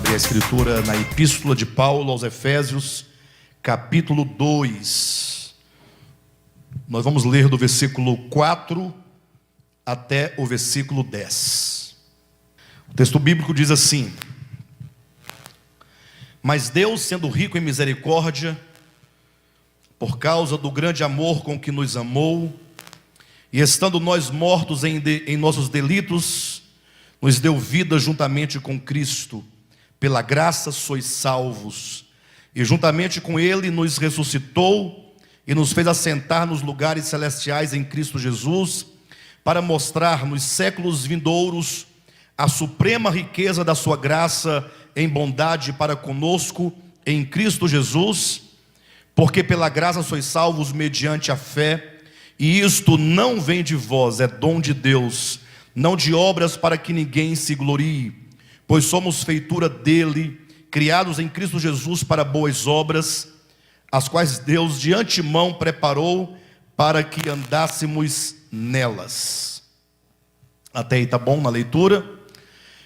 A Escritura na Epístola de Paulo aos Efésios, capítulo 2. Nós vamos ler do versículo 4 até o versículo 10. O texto bíblico diz assim: Mas Deus, sendo rico em misericórdia, por causa do grande amor com que nos amou, e estando nós mortos em nossos delitos, nos deu vida juntamente com Cristo. Pela graça sois salvos, e juntamente com Ele nos ressuscitou e nos fez assentar nos lugares celestiais em Cristo Jesus, para mostrar nos séculos vindouros a suprema riqueza da sua graça em bondade para conosco em Cristo Jesus, porque pela graça sois salvos mediante a fé, e isto não vem de vós, é dom de Deus, não de obras para que ninguém se glorie. Pois somos feitura dele, criados em Cristo Jesus para boas obras, as quais Deus de antemão preparou para que andássemos nelas. Até aí tá bom na leitura?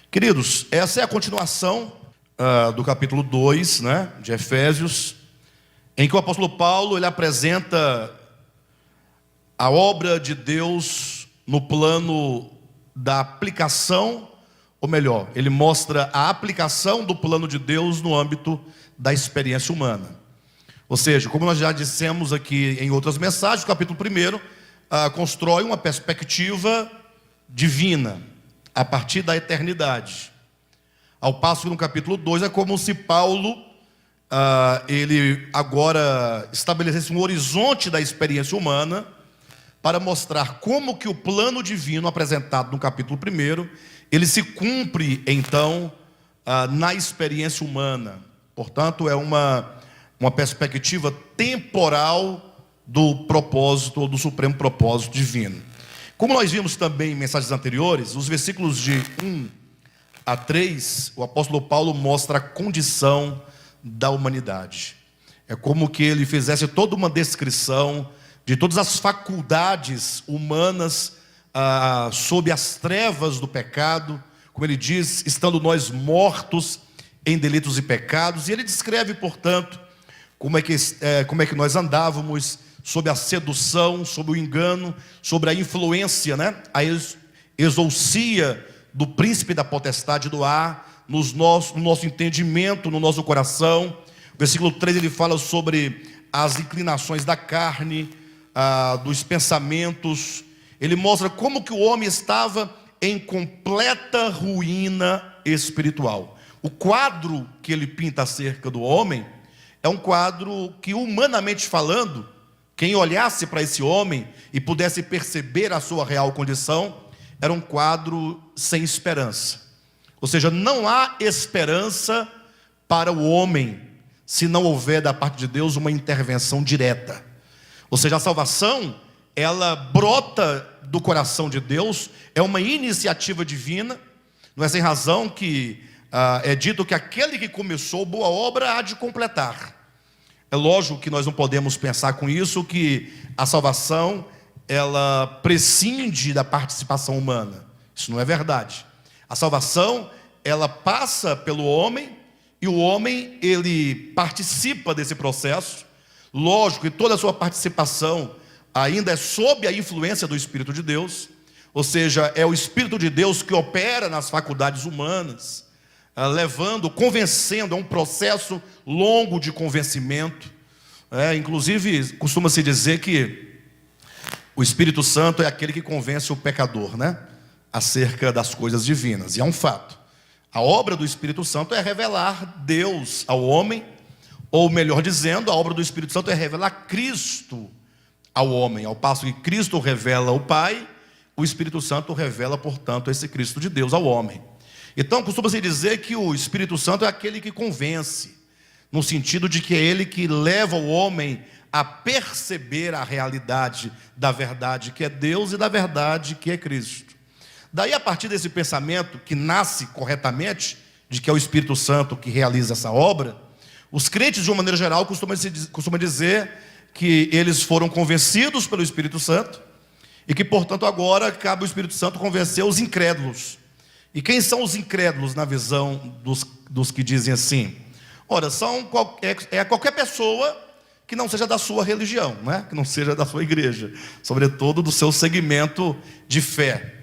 Queridos, essa é a continuação do capítulo 2, de Efésios, em que o apóstolo Paulo ele apresenta a obra de Deus no plano da aplicação. Ou melhor, ele mostra a aplicação do plano de Deus no âmbito da experiência humana. Ou seja, como nós já dissemos aqui em outras mensagens, o capítulo 1 constrói uma perspectiva divina, a partir da eternidade. Ao passo que no capítulo 2 é como se Paulo, ele agora estabelecesse um horizonte da experiência humana, para mostrar como que o plano divino apresentado no capítulo 1, ele se cumpre então na experiência humana. Portanto, é uma perspectiva temporal do propósito, ou do supremo propósito divino. Como nós vimos também em mensagens anteriores, os versículos de 1 a 3, o apóstolo Paulo mostra a condição da humanidade. É como que ele fizesse toda uma descrição de todas as faculdades humanas sob as trevas do pecado, como ele diz, estando nós mortos em delitos e pecados. E ele descreve, portanto, como é que nós andávamos sob a sedução, sob o engano, sobre a influência, a exousia do príncipe da potestade do ar, no nosso entendimento, no nosso coração. O versículo 3 ele fala sobre as inclinações da carne, dos pensamentos. Ele mostra como que o homem estava em completa ruína espiritual. O quadro que ele pinta acerca do homem é um quadro que, humanamente falando, quem olhasse para esse homem e pudesse perceber a sua real condição, era um quadro sem esperança. Ou seja, não há esperança para o homem se não houver da parte de Deus uma intervenção direta. Ou seja, a salvação, ela brota do coração de Deus, é uma iniciativa divina. Não é sem razão que é dito que aquele que começou boa obra há de completar. É lógico que nós não podemos pensar com isso que a salvação, ela prescinde da participação humana. Isso não é verdade. A salvação, ela passa pelo homem, e o homem, ele participa desse processo. Lógico que toda a sua participação ainda é sob a influência do Espírito de Deus, ou seja, é o Espírito de Deus que opera nas faculdades humanas, convencendo, é um processo longo de convencimento. Inclusive, costuma-se dizer que o Espírito Santo é aquele que convence o pecador, acerca das coisas divinas, e é um fato. A obra do Espírito Santo é revelar Deus ao homem, ou melhor dizendo, a obra do Espírito Santo é revelar Cristo ao homem. Ao passo que Cristo revela o Pai, o Espírito Santo revela, portanto, esse Cristo de Deus ao homem. Então, costuma-se dizer que o Espírito Santo é aquele que convence, no sentido de que é ele que leva o homem a perceber a realidade da verdade que é Deus e da verdade que é Cristo. Daí, a partir desse pensamento que nasce corretamente, de que é o Espírito Santo que realiza essa obra, os crentes, de uma maneira geral, costumam dizer que eles foram convencidos pelo Espírito Santo e que, portanto, agora cabe ao Espírito Santo convencer os incrédulos, E quem são os incrédulos na visão dos que dizem assim? Ora, qualquer pessoa que não seja da sua religião, né? Que não seja da sua igreja, sobretudo do seu segmento de fé.